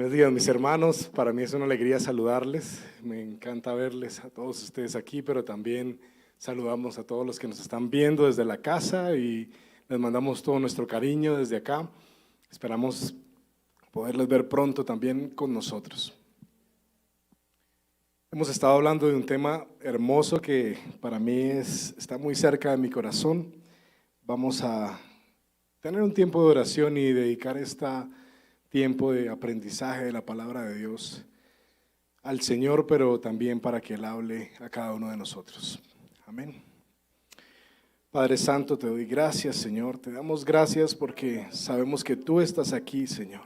Buenos días, mis hermanos. Para mí es una alegría saludarles. Me encanta verles a todos ustedes aquí, pero también saludamos a todos los que nos están viendo desde la casa y les mandamos todo nuestro cariño desde acá. Esperamos poderles ver pronto también con nosotros. Hemos estado hablando de un tema hermoso que para mí está muy cerca de mi corazón. Vamos a tener un tiempo de oración y dedicar tiempo de aprendizaje de la palabra de Dios al Señor, pero también para que Él hable a cada uno de nosotros. Amén. Padre Santo, te doy gracias, Señor. Te damos gracias porque sabemos que tú estás aquí, Señor.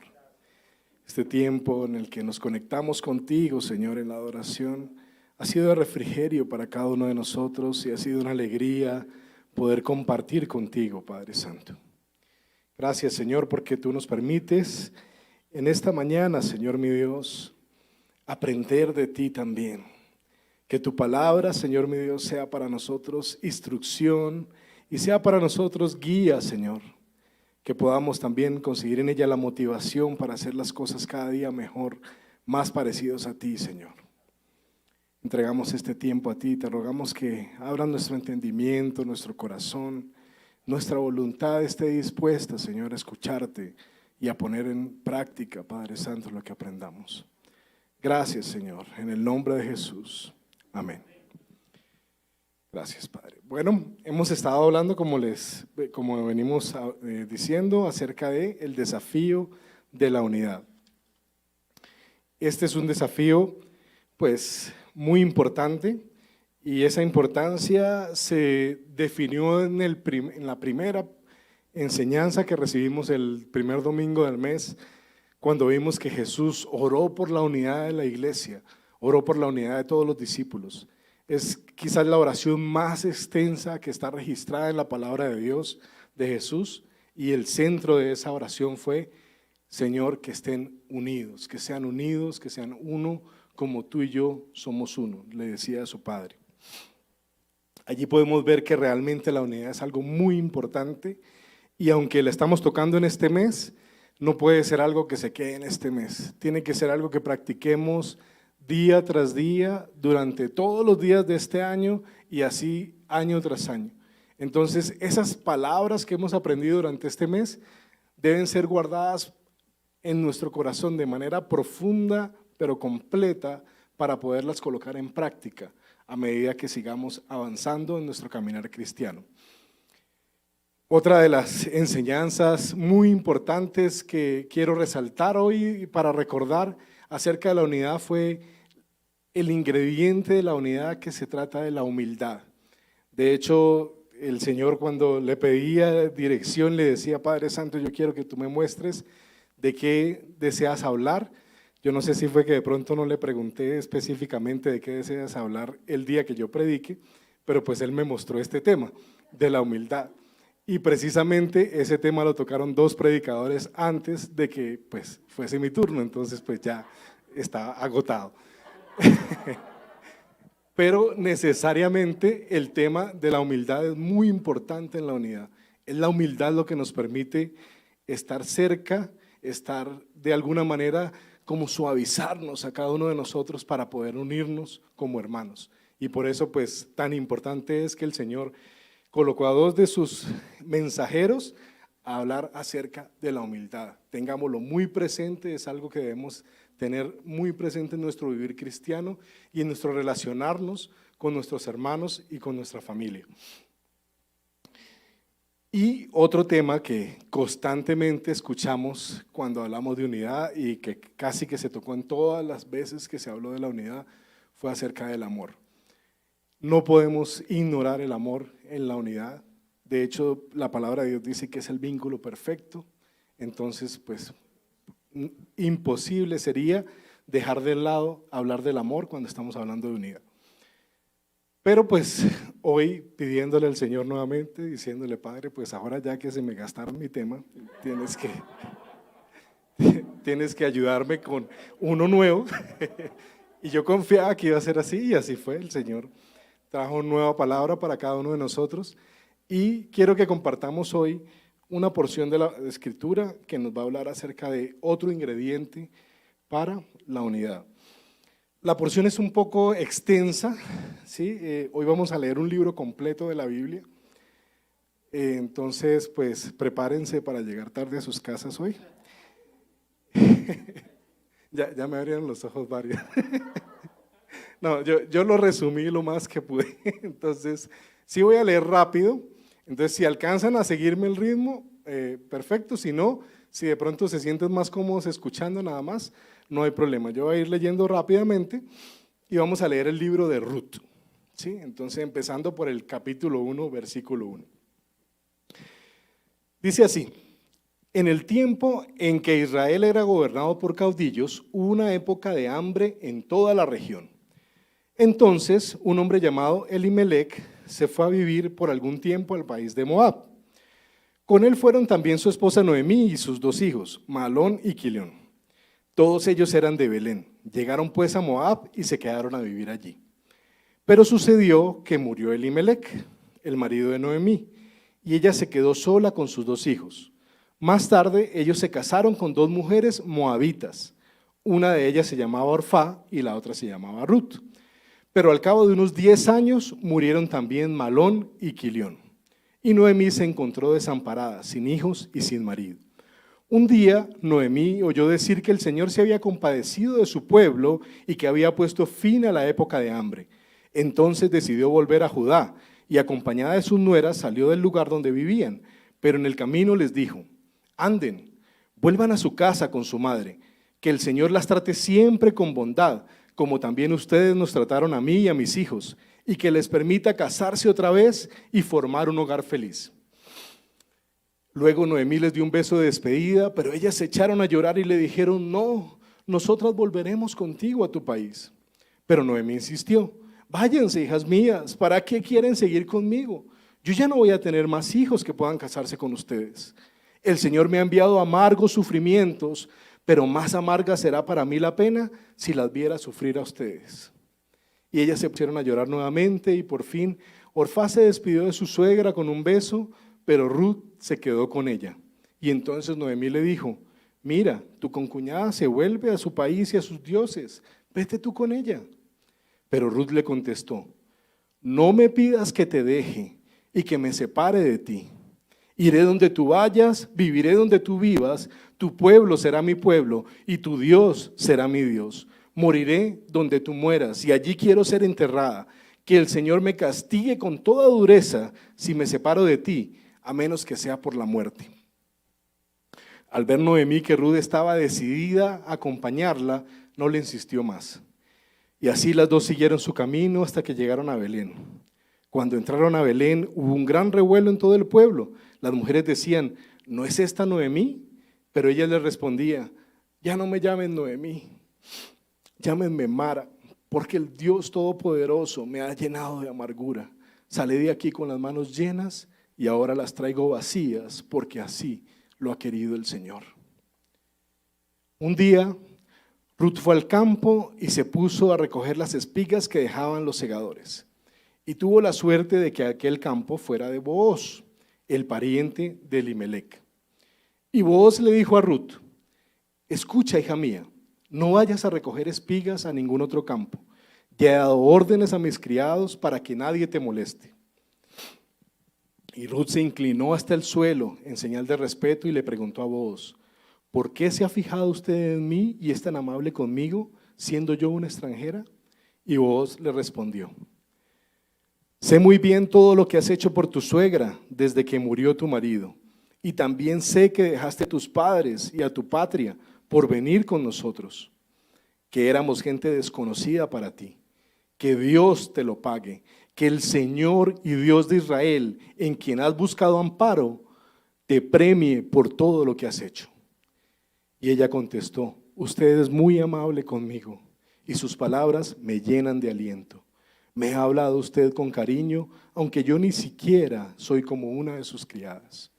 Este tiempo en el que nos conectamos contigo, Señor, en la adoración, ha sido de refrigerio para cada uno de nosotros y ha sido una alegría poder compartir contigo, Padre Santo. Gracias, Señor, porque tú nos permites en esta mañana, Señor mi Dios, aprender de ti también. Que tu palabra, Señor mi Dios, sea para nosotros instrucción y sea para nosotros guía, Señor. Que podamos también conseguir en ella la motivación para hacer las cosas cada día mejor, más parecidos a ti, Señor. Entregamos este tiempo a ti, te rogamos que abran nuestro entendimiento, nuestro corazón, nuestra voluntad esté dispuesta, Señor, a escucharte y a poner en práctica, Padre Santo, lo que aprendamos. Gracias, Señor, en el nombre de Jesús. Amén. Gracias, Padre. Bueno, hemos estado hablando, como venimos diciendo, acerca del desafío de la unidad. Este es un desafío, pues, muy importante y esa importancia se definió en la primera enseñanza que recibimos el primer domingo del mes, cuando vimos que Jesús oró por la unidad de la iglesia, oró por la unidad de todos los discípulos. Es quizás la oración más extensa que está registrada en la palabra de Dios de Jesús, y el centro de esa oración fue: Señor, que estén unidos, que sean uno como tú y yo somos uno, le decía a su Padre. Allí podemos ver que realmente la unidad es algo muy importante. Y aunque la estamos tocando en este mes, no puede ser algo que se quede en este mes. Tiene que ser algo que practiquemos día tras día, durante todos los días de este año y así año tras año. Entonces, esas palabras que hemos aprendido durante este mes deben ser guardadas en nuestro corazón de manera profunda, pero completa, para poderlas colocar en práctica a medida que sigamos avanzando en nuestro caminar cristiano. Otra de las enseñanzas muy importantes que quiero resaltar hoy para recordar acerca de la unidad fue el ingrediente de la unidad, que se trata de la humildad. De hecho, el Señor, cuando le pedía dirección, le decía: Padre Santo, yo quiero que tú me muestres de qué deseas hablar. Yo no sé si fue que de pronto no le pregunté específicamente de qué deseas hablar el día que yo predique, pero pues Él me mostró este tema de la humildad. Y precisamente ese tema lo tocaron dos predicadores antes de que pues fuese mi turno, entonces pues ya estaba agotado. Pero necesariamente el tema de la humildad es muy importante en la unidad. Es la humildad lo que nos permite estar cerca, estar de alguna manera como suavizarnos a cada uno de nosotros para poder unirnos como hermanos. Y por eso pues tan importante es que el Señor colocó a dos de sus mensajeros a hablar acerca de la humildad. Tengámoslo muy presente, es algo que debemos tener muy presente en nuestro vivir cristiano y en nuestro relacionarnos con nuestros hermanos y con nuestra familia. Y otro tema que constantemente escuchamos cuando hablamos de unidad y que casi que se tocó en todas las veces que se habló de la unidad fue acerca del amor. No podemos ignorar el amor en la unidad. De hecho, la palabra de Dios dice que es el vínculo perfecto. Entonces, pues, imposible sería dejar de lado hablar del amor cuando estamos hablando de unidad. Pero pues, hoy pidiéndole al Señor nuevamente, diciéndole: Padre, pues ahora ya que se me gastaron mi tema, tienes que ayudarme con uno nuevo. Y yo confiaba que iba a ser así, y así fue. El Señor trajo una nueva palabra para cada uno de nosotros, y quiero que compartamos hoy una porción de la Escritura que nos va a hablar acerca de otro ingrediente para la unidad. La porción es un poco extensa, ¿sí? Hoy vamos a leer un libro completo de la Biblia, entonces pues prepárense para llegar tarde a sus casas hoy. Ya me abrieron los ojos varios. No, yo lo resumí lo más que pude, entonces sí voy a leer rápido, entonces si alcanzan a seguirme el ritmo, perfecto, si no, si de pronto se sienten más cómodos escuchando nada más, no hay problema, yo voy a ir leyendo rápidamente y vamos a leer el libro de Ruth, ¿sí? Entonces empezando por el capítulo 1, versículo 1. Dice así: en el tiempo en que Israel era gobernado por caudillos, hubo una época de hambre en toda la región. Entonces un hombre llamado Elimelec se fue a vivir por algún tiempo al país de Moab. Con él fueron también su esposa Noemí y sus 2 hijos, Mahlón y Quilión. Todos ellos eran de Belén. Llegaron pues a Moab y se quedaron a vivir allí. Pero sucedió que murió Elimelec, el marido de Noemí, y ella se quedó sola con sus 2 hijos. Más tarde ellos se casaron con 2 mujeres moabitas. Una de ellas se llamaba Orfá y la otra se llamaba Ruth. Pero al cabo de unos 10 años murieron también Mahlón y Quilión. Y Noemí se encontró desamparada, sin hijos y sin marido. Un día Noemí oyó decir que el Señor se había compadecido de su pueblo y que había puesto fin a la época de hambre. Entonces decidió volver a Judá y acompañada de sus nueras salió del lugar donde vivían. Pero en el camino les dijo: anden, vuelvan a su casa con su madre, que el Señor las trate siempre con bondad, como también ustedes nos trataron a mí y a mis hijos, y que les permita casarse otra vez y formar un hogar feliz. Luego Noemí les dio un beso de despedida, pero ellas se echaron a llorar y le dijeron: no, nosotras volveremos contigo a tu país. Pero Noemí insistió: váyanse, hijas mías, ¿para qué quieren seguir conmigo? Yo ya no voy a tener más hijos que puedan casarse con ustedes. El Señor me ha enviado amargos sufrimientos, pero más amarga será para mí la pena si las viera sufrir a ustedes. Y ellas se pusieron a llorar nuevamente y por fin Orfá se despidió de su suegra con un beso, pero Ruth se quedó con ella. Y entonces Noemí le dijo: mira, tu concuñada se vuelve a su país y a sus dioses, vete tú con ella. Pero Ruth le contestó: no me pidas que te deje y que me separe de ti. Iré donde tú vayas, viviré donde tú vivas, tu pueblo será mi pueblo y tu Dios será mi Dios. Moriré donde tú mueras y allí quiero ser enterrada. Que el Señor me castigue con toda dureza si me separo de ti, a menos que sea por la muerte. Al ver Noemí que Ruth estaba decidida a acompañarla, no le insistió más. Y así las 2 siguieron su camino hasta que llegaron a Belén. Cuando entraron a Belén hubo un gran revuelo en todo el pueblo. Las mujeres decían: ¿no es esta Noemí? Pero ella les respondía: ya no me llamen Noemí, llámenme Mara, porque el Dios Todopoderoso me ha llenado de amargura. Salí de aquí con las manos llenas y ahora las traigo vacías, porque así lo ha querido el Señor. Un día Ruth fue al campo y se puso a recoger las espigas que dejaban los segadores. Y tuvo la suerte de que aquel campo fuera de Booz, el pariente de Elimelec. Y Booz le dijo a Ruth: escucha, hija mía, no vayas a recoger espigas a ningún otro campo. Ya he dado órdenes a mis criados para que nadie te moleste. Y Ruth se inclinó hasta el suelo en señal de respeto y le preguntó a Booz: ¿por qué se ha fijado usted en mí y es tan amable conmigo, siendo yo una extranjera? Y Booz le respondió: sé muy bien todo lo que has hecho por tu suegra desde que murió tu marido, y también sé que dejaste a tus padres y a tu patria por venir con nosotros, que éramos gente desconocida para ti. Que Dios te lo pague, que el Señor y Dios de Israel, en quien has buscado amparo, te premie por todo lo que has hecho. Y ella contestó: usted es muy amable conmigo y sus palabras me llenan de aliento. Me ha hablado usted con cariño, aunque yo ni siquiera soy como una de sus criadas.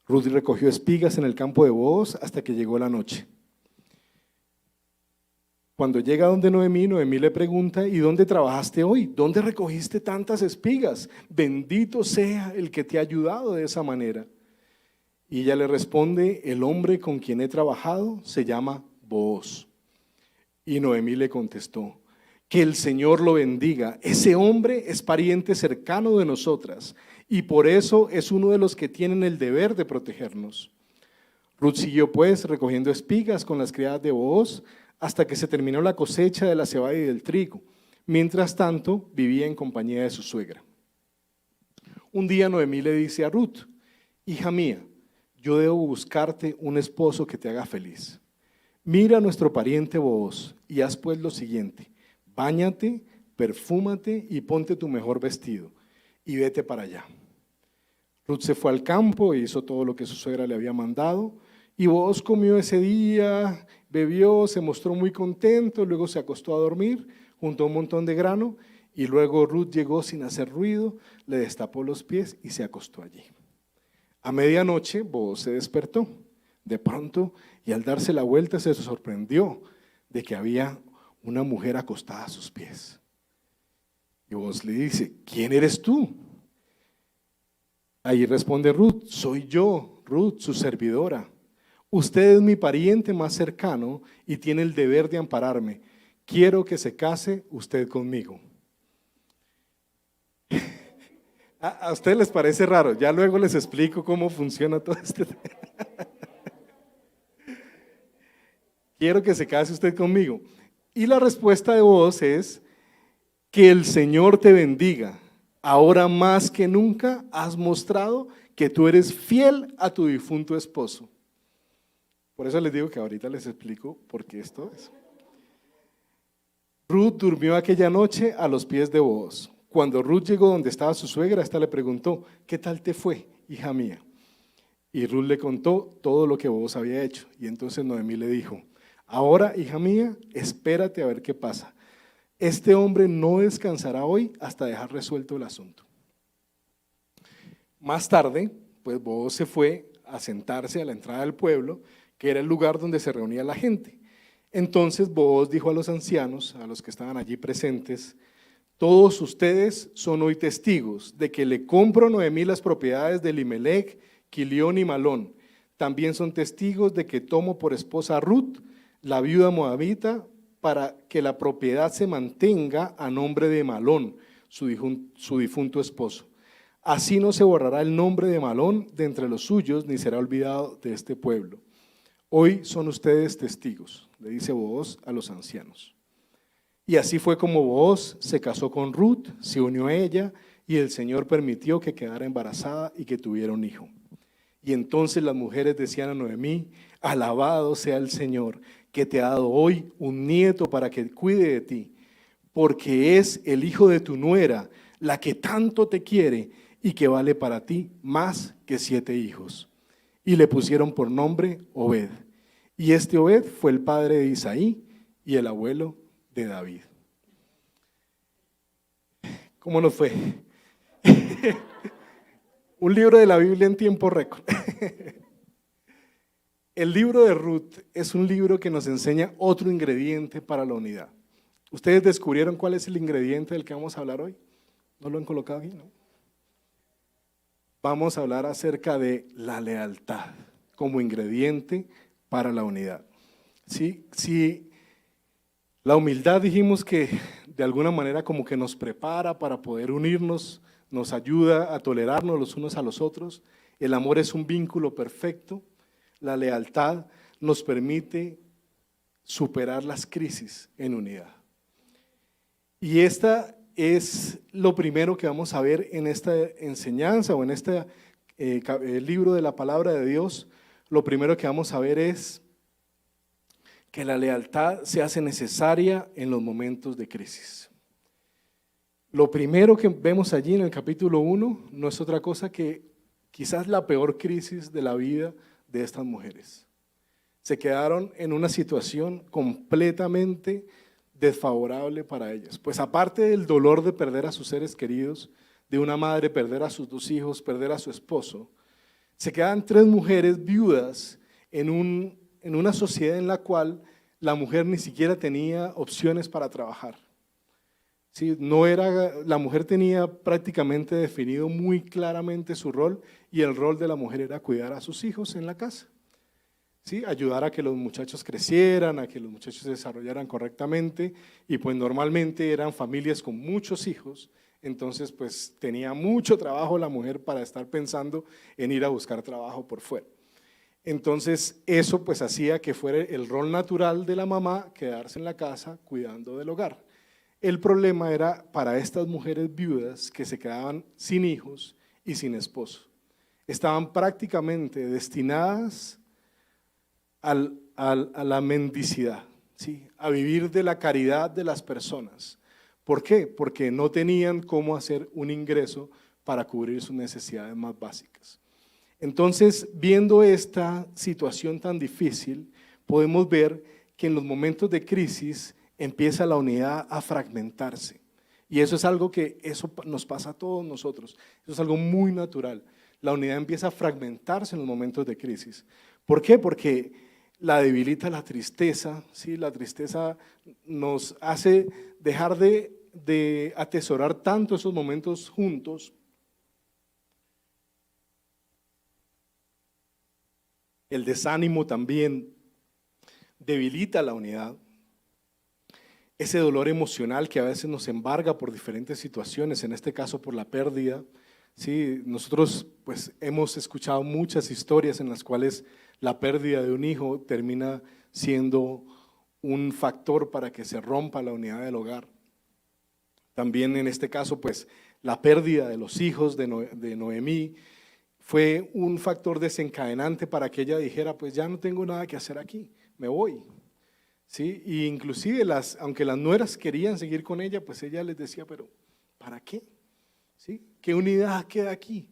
Ruth recogió espigas en el campo de Booz hasta que llegó la noche. Cuando llega donde Noemí, Noemí le pregunta: ¿y dónde trabajaste hoy? ¿Dónde recogiste tantas espigas? Bendito sea el que te ha ayudado de esa manera. Y ella le responde: el hombre con quien he trabajado se llama Booz. Y Noemí le contestó: que el Señor lo bendiga. Ese hombre es pariente cercano de nosotras y por eso es uno de los que tienen el deber de protegernos. Ruth siguió pues recogiendo espigas con las criadas de Booz hasta que se terminó la cosecha de la cebada y del trigo. Mientras tanto, vivía en compañía de su suegra. Un día Noemí le dice a Ruth: hija mía, yo debo buscarte un esposo que te haga feliz. Mira a nuestro pariente Booz y haz pues lo siguiente: báñate, perfúmate y ponte tu mejor vestido y vete para allá. Ruth se fue al campo e hizo todo lo que su suegra le había mandado, y Booz comió ese día, bebió, se mostró muy contento, luego se acostó a dormir junto a un montón de grano, y luego Ruth llegó sin hacer ruido, le destapó los pies y se acostó allí. A medianoche Booz se despertó de pronto y al darse la vuelta se sorprendió de que había una mujer acostada a sus pies. Y Booz le dice: ¿quién eres tú? Ahí responde Ruth: soy yo, Ruth, su servidora. Usted es mi pariente más cercano y tiene el deber de ampararme. Quiero que se case usted conmigo. A ustedes les parece raro, ya luego les explico cómo funciona todo este tema. Quiero que se case usted conmigo. Y la respuesta de Booz es: que el Señor te bendiga. Ahora más que nunca has mostrado que tú eres fiel a tu difunto esposo. Por eso les digo que ahorita les explico por qué esto es. Ruth durmió aquella noche a los pies de Booz. Cuando Ruth llegó donde estaba su suegra, ésta le preguntó: ¿qué tal te fue, hija mía? Y Ruth le contó todo lo que Booz había hecho. Y entonces Noemí le dijo: ahora, hija mía, espérate a ver qué pasa. Este hombre no descansará hoy hasta dejar resuelto el asunto. Más tarde, pues Booz se fue a sentarse a la entrada del pueblo, que era el lugar donde se reunía la gente. Entonces Booz dijo a los ancianos, a los que estaban allí presentes: todos ustedes son hoy testigos de que le compro a Noemí las propiedades de Elimelec, Quilión y Malón. También son testigos de que tomo por esposa a Ruth, la viuda moabita, para que la propiedad se mantenga a nombre de Malón, su difunto esposo. Así no se borrará el nombre de Malón de entre los suyos, ni será olvidado de este pueblo. Hoy son ustedes testigos, le dice Booz a los ancianos. Y así fue como Booz se casó con Ruth, se unió a ella, y el Señor permitió que quedara embarazada y que tuviera un hijo. Y entonces las mujeres decían a Noemí: alabado sea el Señor, que te ha dado hoy un nieto para que cuide de ti, porque es el hijo de tu nuera, la que tanto te quiere y que vale para ti más que 7 hijos. Y le pusieron por nombre Obed. Y este Obed fue el padre de Isaí y el abuelo de David. ¿Cómo nos fue? Un libro de la Biblia en tiempo récord. El libro de Ruth es un libro que nos enseña otro ingrediente para la unidad. ¿Ustedes descubrieron cuál es el ingrediente del que vamos a hablar hoy? ¿No lo han colocado aquí? ¿No? Vamos a hablar acerca de la lealtad como ingrediente para la unidad. Si la humildad dijimos que de alguna manera como que nos prepara para poder unirnos, nos ayuda a tolerarnos los unos a los otros, el amor es un vínculo perfecto. La lealtad nos permite superar las crisis en unidad. Y esta es lo primero que vamos a ver en esta enseñanza o en este libro de la palabra de Dios. Lo primero que vamos a ver es que la lealtad se hace necesaria en los momentos de crisis. Lo primero que vemos allí en el capítulo 1 no es otra cosa que quizás la peor crisis de la vida de estas mujeres. Se quedaron en una situación completamente desfavorable para ellas. Pues aparte del dolor de perder a sus seres queridos, de una madre perder a sus 2 hijos, perder a su esposo, se quedan 3 mujeres viudas en una sociedad en la cual la mujer ni siquiera tenía opciones para trabajar. Sí, la mujer tenía prácticamente definido muy claramente su rol, y el rol de la mujer era cuidar a sus hijos en la casa. ¿sí? Ayudar a que los muchachos crecieran, a que los muchachos se desarrollaran correctamente, y pues normalmente eran familias con muchos hijos, entonces pues tenía mucho trabajo la mujer para estar pensando en ir a buscar trabajo por fuera. Entonces eso pues hacía que fuera el rol natural de la mamá quedarse en la casa cuidando del hogar. El problema era para estas mujeres viudas que se quedaban sin hijos y sin esposo. Estaban prácticamente destinadas a la mendicidad, ¿sí? A vivir de la caridad de las personas. ¿Por qué? Porque no tenían cómo hacer un ingreso para cubrir sus necesidades más básicas. Entonces, viendo esta situación tan difícil, podemos ver que en los momentos de crisis empieza la unidad a fragmentarse. Y eso es algo que eso nos pasa a todos nosotros. Eso es algo muy natural. La unidad empieza a fragmentarse en los momentos de crisis. ¿Por qué? Porque la debilita la tristeza, ¿sí? La tristeza nos hace dejar de atesorar tanto esos momentos juntos. El desánimo también debilita la unidad. Ese dolor emocional que a veces nos embarga por diferentes situaciones, en este caso por la pérdida. Sí, nosotros pues hemos escuchado muchas historias en las cuales la pérdida de un hijo termina siendo un factor para que se rompa la unidad del hogar. También en este caso pues la pérdida de los hijos de Noemí fue un factor desencadenante para que ella dijera, pues ya no tengo nada que hacer aquí, me voy. ¿Sí? Y inclusive aunque las nueras querían seguir con ella, pues ella les decía, pero ¿para qué? ¿Sí? ¿Qué unidad queda aquí?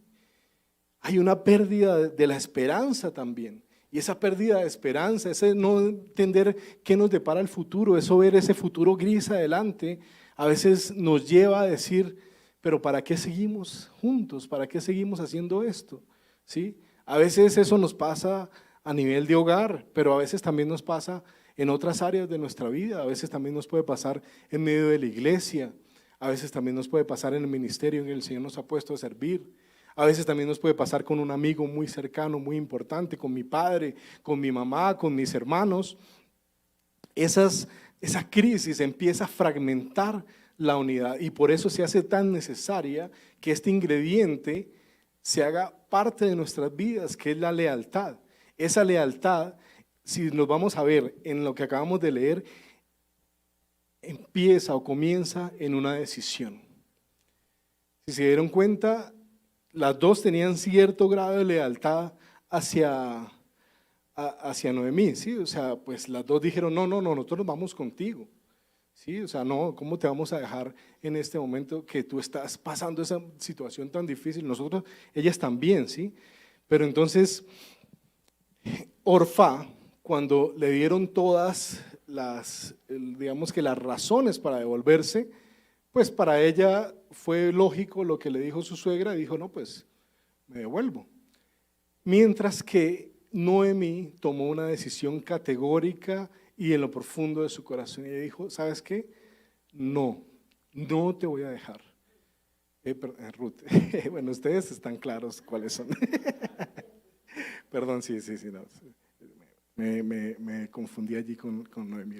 Hay una pérdida de la esperanza también. Y esa pérdida de esperanza, ese no entender qué nos depara el futuro, eso ver ese futuro gris adelante, a veces nos lleva a decir, pero ¿para qué seguimos juntos? ¿Para qué seguimos haciendo esto? ¿Sí? A veces eso nos pasa a nivel de hogar, pero a veces también nos pasa en otras áreas de nuestra vida. A veces también nos puede pasar en medio de la iglesia, a veces también nos puede pasar en el ministerio en el que el Señor nos ha puesto a servir. A veces también nos puede pasar con un amigo muy cercano, muy importante, con mi padre, con mi mamá, con mis hermanos. Esa crisis empieza a fragmentar la unidad y por eso se hace tan necesaria que este ingrediente se haga parte de nuestras vidas, que es la lealtad. Esa lealtad, si nos vamos a ver en lo que acabamos de leer, empieza o comienza en una decisión. Si se dieron cuenta, las dos tenían cierto grado de lealtad hacia Noemí, ¿sí? O sea, pues las dos dijeron, no, nosotros nos vamos contigo, ¿sí? O sea, no, ¿cómo te vamos a dejar en este momento que tú estás pasando esa situación tan difícil? Nosotros, ellas también, ¿sí? Pero entonces, Orfá, cuando le dieron todas digamos que las razones para devolverse, pues para ella fue lógico lo que le dijo su suegra, dijo, no, pues me devuelvo. Mientras que Noemí tomó una decisión categórica y en lo profundo de su corazón, y dijo, ¿sabes qué? No te voy a dejar. Ruth, bueno, ustedes están claros cuáles son. Perdón, sí, no, me confundí allí con Noemí.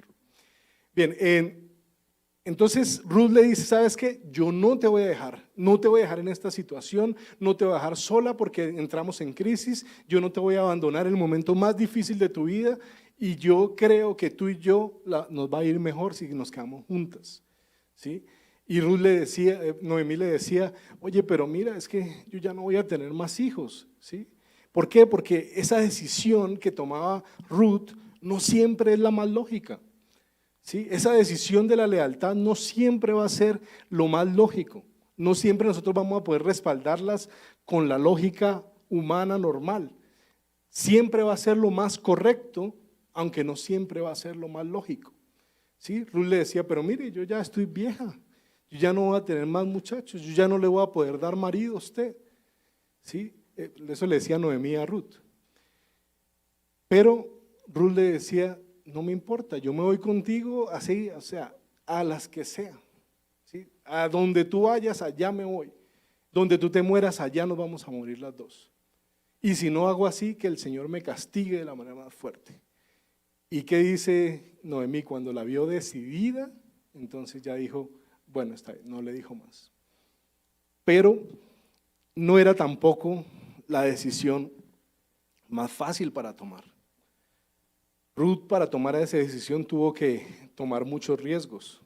Bien, entonces Ruth le dice, ¿sabes qué? Yo no te voy a dejar en esta situación, no te voy a dejar sola porque entramos en crisis, yo no te voy a abandonar en el momento más difícil de tu vida y yo creo que tú y yo nos va a ir mejor si nos quedamos juntas, ¿sí? Y Ruth le decía, Noemí le decía, oye, pero mira, es que yo ya no voy a tener más hijos, ¿sí? ¿Por qué? Porque esa decisión que tomaba Ruth no siempre es la más lógica. ¿Sí? Esa decisión de la lealtad no siempre va a ser lo más lógico, no siempre nosotros vamos a poder respaldarlas con la lógica humana normal, siempre va a ser lo más correcto, aunque no siempre va a ser lo más lógico. ¿Sí? Ruth le decía, pero mire, yo ya estoy vieja, yo ya no voy a tener más muchachos, yo ya no le voy a poder dar marido a usted. ¿Sí? Eso le decía Noemí a Ruth. Pero Ruth le decía, no me importa, yo me voy contigo así, o sea, a las que sean, ¿sí? A donde tú vayas, allá me voy. Donde tú te mueras, allá nos vamos a morir las dos. y si no hago así, que el Señor me castigue de la manera más fuerte. ¿Y qué dice Noemí? Cuando la vio decidida, entonces ya dijo, bueno, está bien, no le dijo más. Pero no era tampoco la decisión más fácil para tomar. Ruth, para tomar esa decisión, tuvo que tomar muchos riesgos.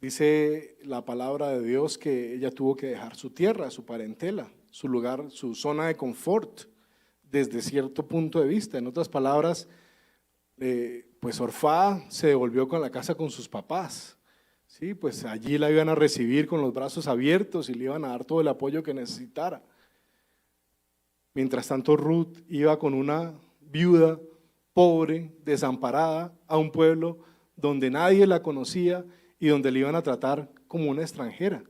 Dice la palabra de Dios que ella tuvo que dejar su tierra, su parentela, su lugar, su zona de confort, desde cierto punto de vista. En otras palabras, pues Orfá se devolvió con la casa con sus papás. Sí, pues allí la iban a recibir con los brazos abiertos y le iban a dar todo el apoyo que necesitara. Mientras tanto, Ruth iba con una viuda pobre, desamparada, a un pueblo donde nadie la conocía y donde le iban a tratar como una extranjera.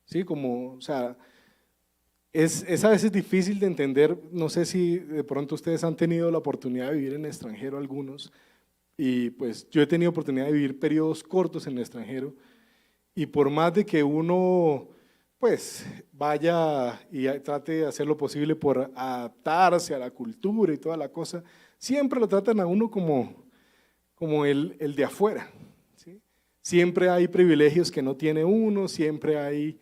¿Sí? Como, o sea, es a veces difícil de entender. No sé si de pronto ustedes han tenido la oportunidad de vivir en el extranjero, algunos, y pues yo he tenido oportunidad de vivir periodos cortos en el extranjero, y por más de que uno pues vaya y trate de hacer lo posible por adaptarse a la cultura y toda la cosa, siempre lo tratan a uno como el de afuera, ¿sí? Siempre hay privilegios que no tiene uno, siempre hay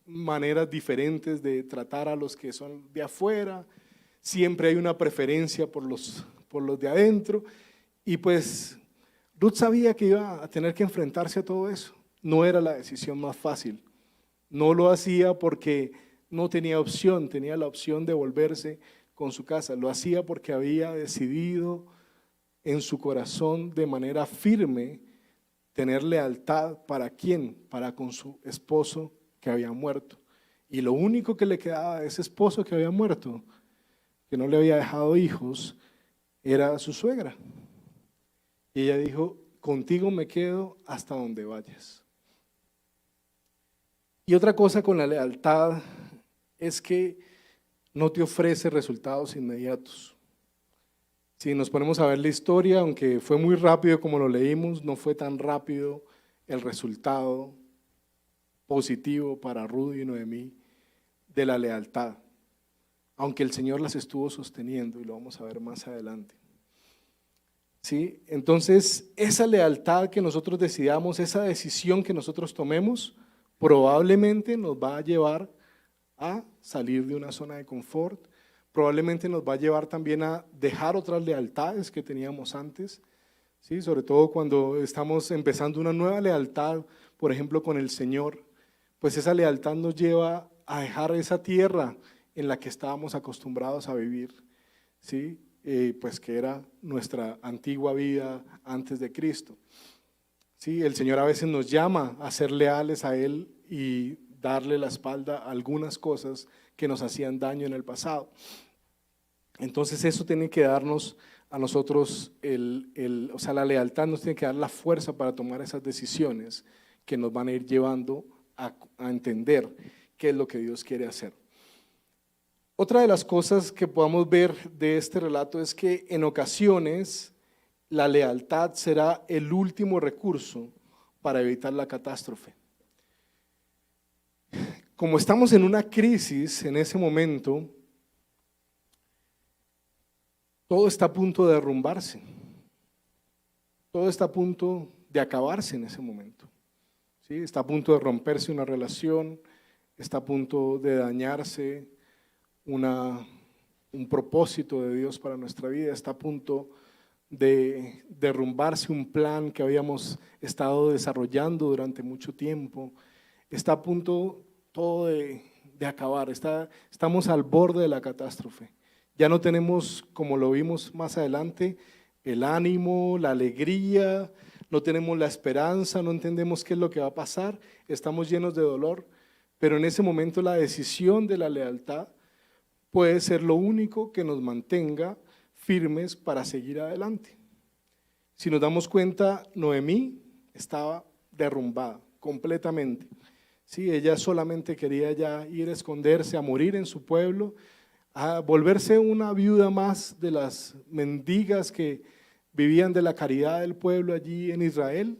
maneras diferentes de tratar a los que son de afuera, siempre hay una preferencia por los de adentro, y pues Ruth sabía que iba a tener que enfrentarse a todo eso. No era la decisión más fácil, no lo hacía porque no tenía opción, tenía la opción de volverse con su casa, lo hacía porque había decidido en su corazón de manera firme tener lealtad. ¿Para quién? Para con su esposo que había muerto. Y lo único que le quedaba a ese esposo que había muerto, que no le había dejado hijos, era su suegra. Y ella dijo, contigo me quedo hasta donde vayas. Y otra cosa con la lealtad es que no te ofrece resultados inmediatos. Si nos ponemos a ver la historia, aunque fue muy rápido como lo leímos, no fue tan rápido el resultado positivo para Ruth y Noemí de la lealtad, aunque el Señor las estuvo sosteniendo, y lo vamos a ver más adelante. ¿Sí? Entonces, esa lealtad que nosotros decidamos, esa decisión que nosotros tomemos, probablemente nos va a llevar a salir de una zona de confort, probablemente nos va a llevar también a dejar otras lealtades que teníamos antes, ¿sí? Sobre todo cuando estamos empezando una nueva lealtad, por ejemplo con el Señor, pues esa lealtad nos lleva a dejar esa tierra en la que estábamos acostumbrados a vivir, ¿sí? Pues que era nuestra antigua vida antes de Cristo. Sí, el Señor a veces nos llama a ser leales a Él y darle la espalda a algunas cosas que nos hacían daño en el pasado. Entonces eso tiene que darnos a nosotros, o sea, la lealtad nos tiene que dar la fuerza para tomar esas decisiones que nos van a ir llevando a entender qué es lo que Dios quiere hacer. Otra de las cosas que podamos ver de este relato es que en ocasiones la lealtad será el último recurso para evitar la catástrofe. Como estamos en una crisis en ese momento, todo está a punto de derrumbarse, todo está a punto de acabarse en ese momento, ¿sí? Está a punto de romperse una relación, está a punto de dañarse un propósito de Dios para nuestra vida, está a punto de derrumbarse un plan que habíamos estado desarrollando durante mucho tiempo, está a punto todo de acabar, estamos al borde de la catástrofe. Ya no tenemos, como lo vimos más adelante, el ánimo, la alegría, no tenemos la esperanza, no entendemos qué es lo que va a pasar, estamos llenos de dolor, pero en ese momento la decisión de la lealtad puede ser lo único que nos mantenga firmes para seguir adelante. Si nos damos cuenta, Noemí estaba derrumbada completamente. Sí, ella solamente quería ya ir a esconderse, a morir en su pueblo, a volverse una viuda más de las mendigas que vivían de la caridad del pueblo allí en Israel.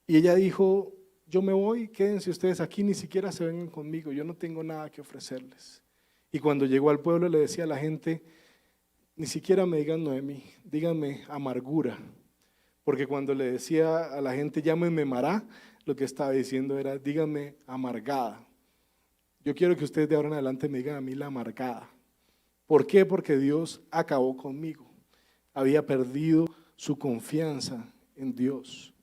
Y ella dijo, yo me voy, quédense ustedes aquí, ni siquiera se vengan conmigo, yo no tengo nada que ofrecerles. Y cuando llegó al pueblo le decía a la gente, ni siquiera me digan Noemí, díganme amargura. Porque cuando le decía a la gente, llámenme Mará, lo que estaba diciendo era, díganme amargada. Yo quiero que ustedes de ahora en adelante me digan a mí la amargada. ¿Por qué? Porque Dios acabó conmigo. Había perdido su confianza en Dios.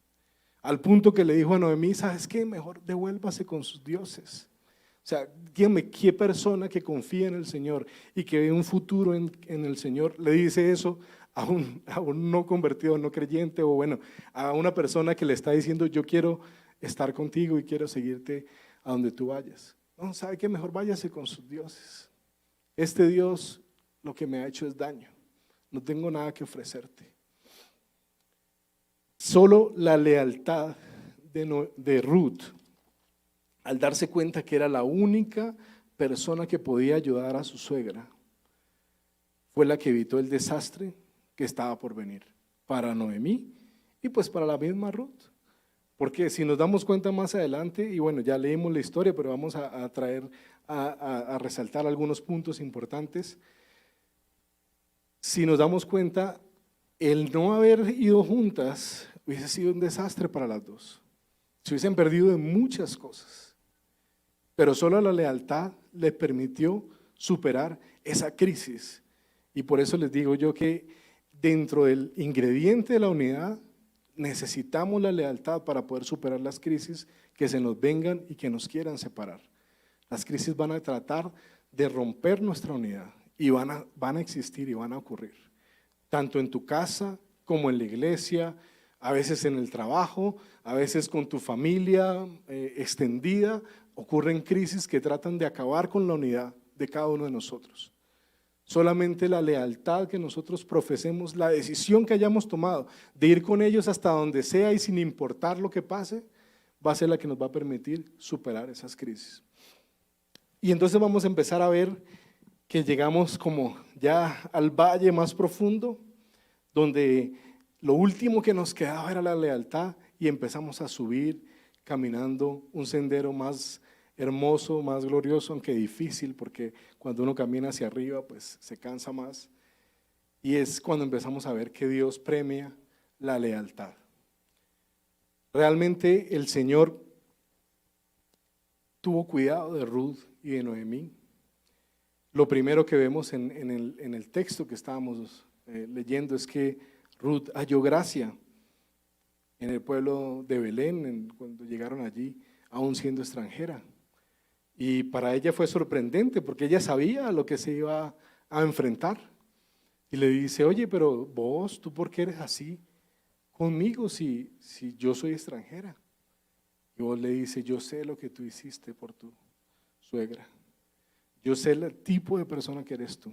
Al punto que le dijo a Noemí, ¿sabes qué? Mejor devuélvase con sus dioses. O sea, dígame, ¿qué persona que confía en el Señor y que ve un futuro en el Señor le dice eso a un no convertido, no creyente, o bueno, a una persona que le está diciendo, yo quiero estar contigo y quiero seguirte a donde tú vayas? No, ¿sabe qué? Mejor váyase con sus dioses. Este Dios lo que me ha hecho es daño. No tengo nada que ofrecerte. Solo la lealtad de Ruth, al darse cuenta que era la única persona que podía ayudar a su suegra, fue la que evitó el desastre que estaba por venir para Noemí y pues para la misma Ruth. Porque si nos damos cuenta más adelante, y bueno, ya leímos la historia, pero vamos a traer, a resaltar algunos puntos importantes. Si nos damos cuenta, el no haber ido juntas hubiese sido un desastre para las dos. Se hubiesen perdido en muchas cosas, pero solo la lealtad les permitió superar esa crisis. Y por eso les digo yo que dentro del ingrediente de la unidad necesitamos la lealtad para poder superar las crisis que se nos vengan y que nos quieran separar. Las crisis van a tratar de romper nuestra unidad y van a existir y van a ocurrir, tanto en tu casa como en la iglesia, a veces en el trabajo, a veces con tu familia extendida. Ocurren crisis que tratan de acabar con la unidad de cada uno de nosotros. Solamente la lealtad que nosotros profesemos, la decisión que hayamos tomado de ir con ellos hasta donde sea y sin importar lo que pase, va a ser la que nos va a permitir superar esas crisis. Y entonces vamos a empezar a ver que llegamos como ya al valle más profundo, donde lo último que nos quedaba era la lealtad, y empezamos a subir caminando un sendero más hermoso, más glorioso, aunque difícil, porque cuando uno camina hacia arriba pues se cansa más, y es cuando empezamos a ver que Dios premia la lealtad. Realmente el Señor tuvo cuidado de Ruth y de Noemí. Lo primero que vemos en el texto que estábamos leyendo es que Ruth halló gracia en el pueblo de Belén cuando llegaron allí, aún siendo extranjera. Y para ella fue sorprendente porque ella sabía a lo que se iba a enfrentar. Y le dice, oye, pero vos, ¿tú por qué eres así conmigo si yo soy extranjera? Y vos le dice, yo sé lo que tú hiciste por tu suegra. Yo sé el tipo de persona que eres tú.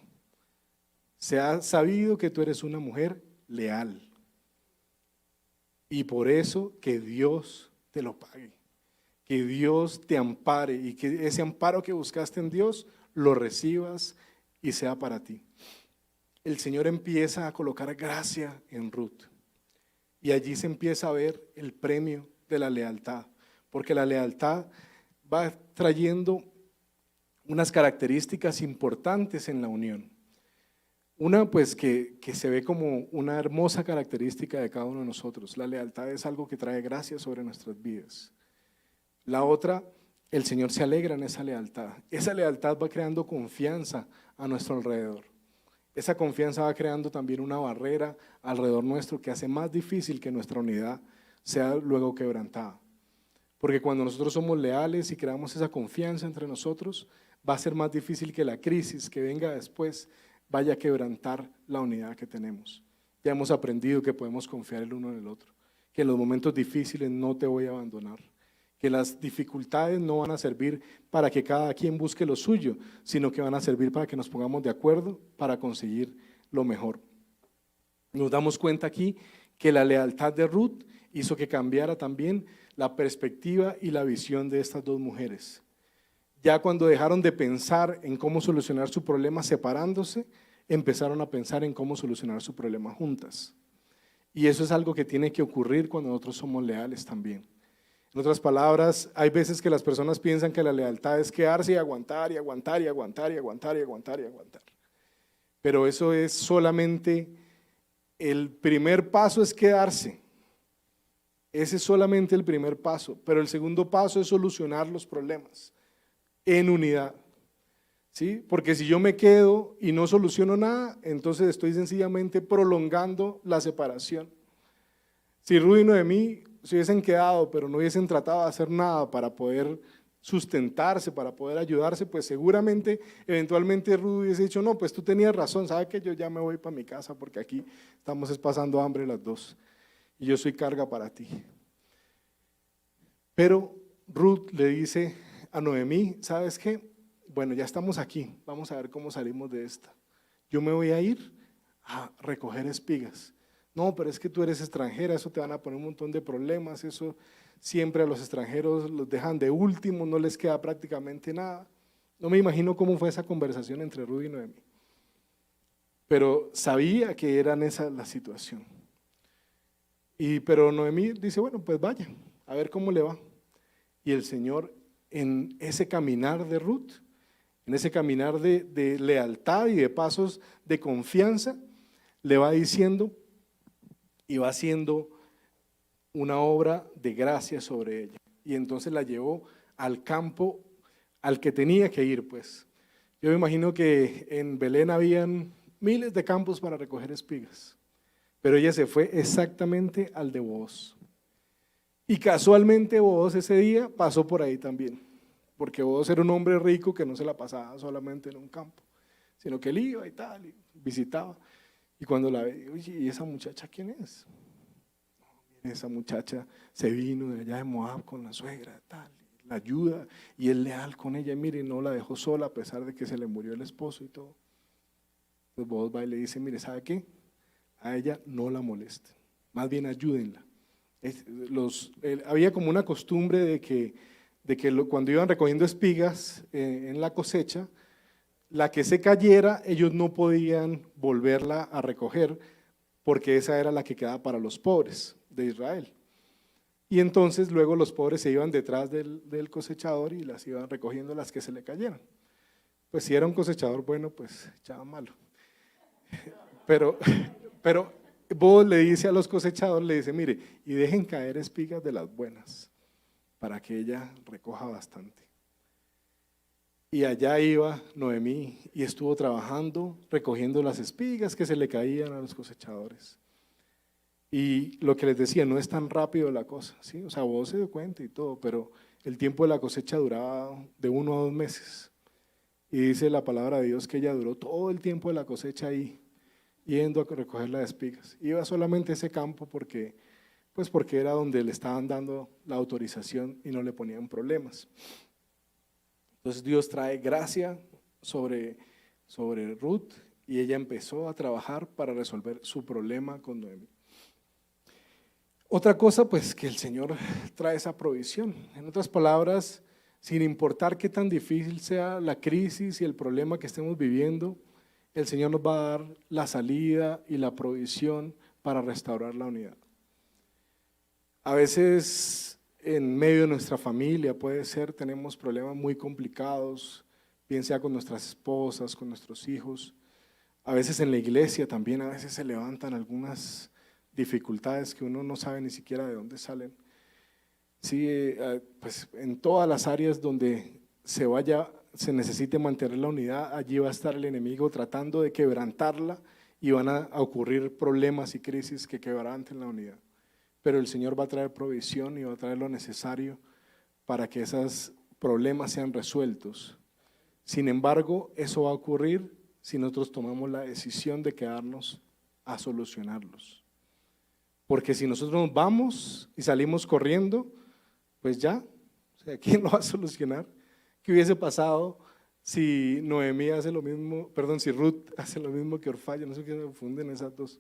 Se ha sabido que tú eres una mujer leal. Y por eso que Dios te lo pague. Que Dios te ampare y que ese amparo que buscaste en Dios lo recibas y sea para ti. El Señor empieza a colocar gracia en Ruth y allí se empieza a ver el premio de la lealtad, porque la lealtad va trayendo unas características importantes en la unión. Una, pues que se ve como una hermosa característica de cada uno de nosotros. La lealtad es algo que trae gracia sobre nuestras vidas. La otra, el Señor se alegra en esa lealtad. Esa lealtad va creando confianza a nuestro alrededor. Esa confianza va creando también una barrera alrededor nuestro que hace más difícil que nuestra unidad sea luego quebrantada. Porque cuando nosotros somos leales y creamos esa confianza entre nosotros, va a ser más difícil que la crisis que venga después vaya a quebrantar la unidad que tenemos. Ya hemos aprendido que podemos confiar el uno en el otro, que en los momentos difíciles no te voy a abandonar, que las dificultades no van a servir para que cada quien busque lo suyo, sino que van a servir para que nos pongamos de acuerdo para conseguir lo mejor. Nos damos cuenta aquí que la lealtad de Ruth hizo que cambiara también la perspectiva y la visión de estas dos mujeres. Ya cuando dejaron de pensar en cómo solucionar su problema separándose, empezaron a pensar en cómo solucionar su problema juntas. Y eso es algo que tiene que ocurrir cuando nosotros somos leales también. En otras palabras, hay veces que las personas piensan que la lealtad es quedarse y aguantar y aguantar y aguantar y aguantar y aguantar y aguantar. Pero eso es solamente, el primer paso es quedarse. Ese es solamente el primer paso, pero el segundo paso es solucionar los problemas en unidad. ¿Sí? Porque si yo me quedo y no soluciono nada, entonces estoy sencillamente prolongando la separación. Si Ruth y Noemí se hubiesen quedado, pero no hubiesen tratado de hacer nada para poder sustentarse, para poder ayudarse, pues seguramente, eventualmente Ruth hubiese dicho, no, pues tú tenías razón, ¿sabe que yo ya me voy para mi casa porque aquí estamos pasando hambre las dos y yo soy carga para ti? Pero Ruth le dice a Noemí, ¿sabes qué? Bueno, ya estamos aquí, vamos a ver cómo salimos de esta. Yo me voy a ir a recoger espigas. No, pero es que tú eres extranjera, eso te van a poner un montón de problemas, eso siempre a los extranjeros los dejan de último, no les queda prácticamente nada. No me imagino cómo fue esa conversación entre Ruth y Noemí, pero sabía que era esa la situación. Pero Noemí dice, bueno, pues vaya, a ver cómo le va. Y el Señor, en ese caminar de Ruth, en ese caminar de lealtad y de pasos de confianza, le va diciendo y va haciendo una obra de gracia sobre ella. Y entonces la llevó al campo al que tenía que ir, pues. Yo me imagino que en Belén habían miles de campos para recoger espigas, pero ella se fue exactamente al de Booz. Y casualmente Booz ese día pasó por ahí también, porque Booz era un hombre rico que no se la pasaba solamente en un campo, sino que él iba y tal, y visitaba. Y cuando la ve, oye, ¿y esa muchacha quién es? Esa muchacha se vino de allá de Moab con la suegra, tal, la ayuda y es leal con ella. Y mire, no la dejó sola a pesar de que se le murió el esposo y todo. Entonces Booz va y le dice, mire, ¿sabe qué? A ella no la moleste, más bien ayúdenla. Había como una costumbre de que cuando iban recogiendo espigas en la cosecha, la que se cayera, ellos no podían volverla a recoger porque esa era la que quedaba para los pobres de Israel. Y entonces luego los pobres se iban detrás del cosechador y las iban recogiendo las que se le cayeran. Pues si era un cosechador bueno, pues echaba malo. Pero Booz le dice a los cosechadores, le dice, mire, y dejen caer espigas de las buenas, para que ella recoja bastante. Y allá iba Noemí y estuvo trabajando, recogiendo las espigas que se le caían a los cosechadores. Y lo que les decía, no es tan rápido la cosa, ¿sí? O sea, Booz se dio cuenta y todo, pero el tiempo de la cosecha duraba de 1 a 2 meses. Y dice la palabra de Dios que ella duró todo el tiempo de la cosecha ahí, yendo a recoger las espigas. Iba solamente a ese campo porque era donde le estaban dando la autorización y no le ponían problemas. Entonces Dios trae gracia sobre Ruth y ella empezó a trabajar para resolver su problema con Noemí. Otra cosa, pues, que el Señor trae esa provisión. En otras palabras, sin importar qué tan difícil sea la crisis y el problema que estemos viviendo, el Señor nos va a dar la salida y la provisión para restaurar la unidad. A veces en medio de nuestra familia puede ser, tenemos problemas muy complicados, bien sea con nuestras esposas, con nuestros hijos. A veces en la iglesia también, a veces se levantan algunas dificultades que uno no sabe ni siquiera de dónde salen. Sí, pues en todas las áreas donde se necesite mantener la unidad, allí va a estar el enemigo tratando de quebrantarla y van a ocurrir problemas y crisis que quebranten la unidad. Pero el Señor va a traer provisión y va a traer lo necesario para que esos problemas sean resueltos. Sin embargo, eso va a ocurrir si nosotros tomamos la decisión de quedarnos a solucionarlos. Porque si nosotros nos vamos y salimos corriendo, pues ya, o sea, ¿quién lo va a solucionar? ¿Qué hubiese pasado si Noemí hace lo mismo, si Ruth hace lo mismo que Orfá? Yo no sé qué se confunden esas dos.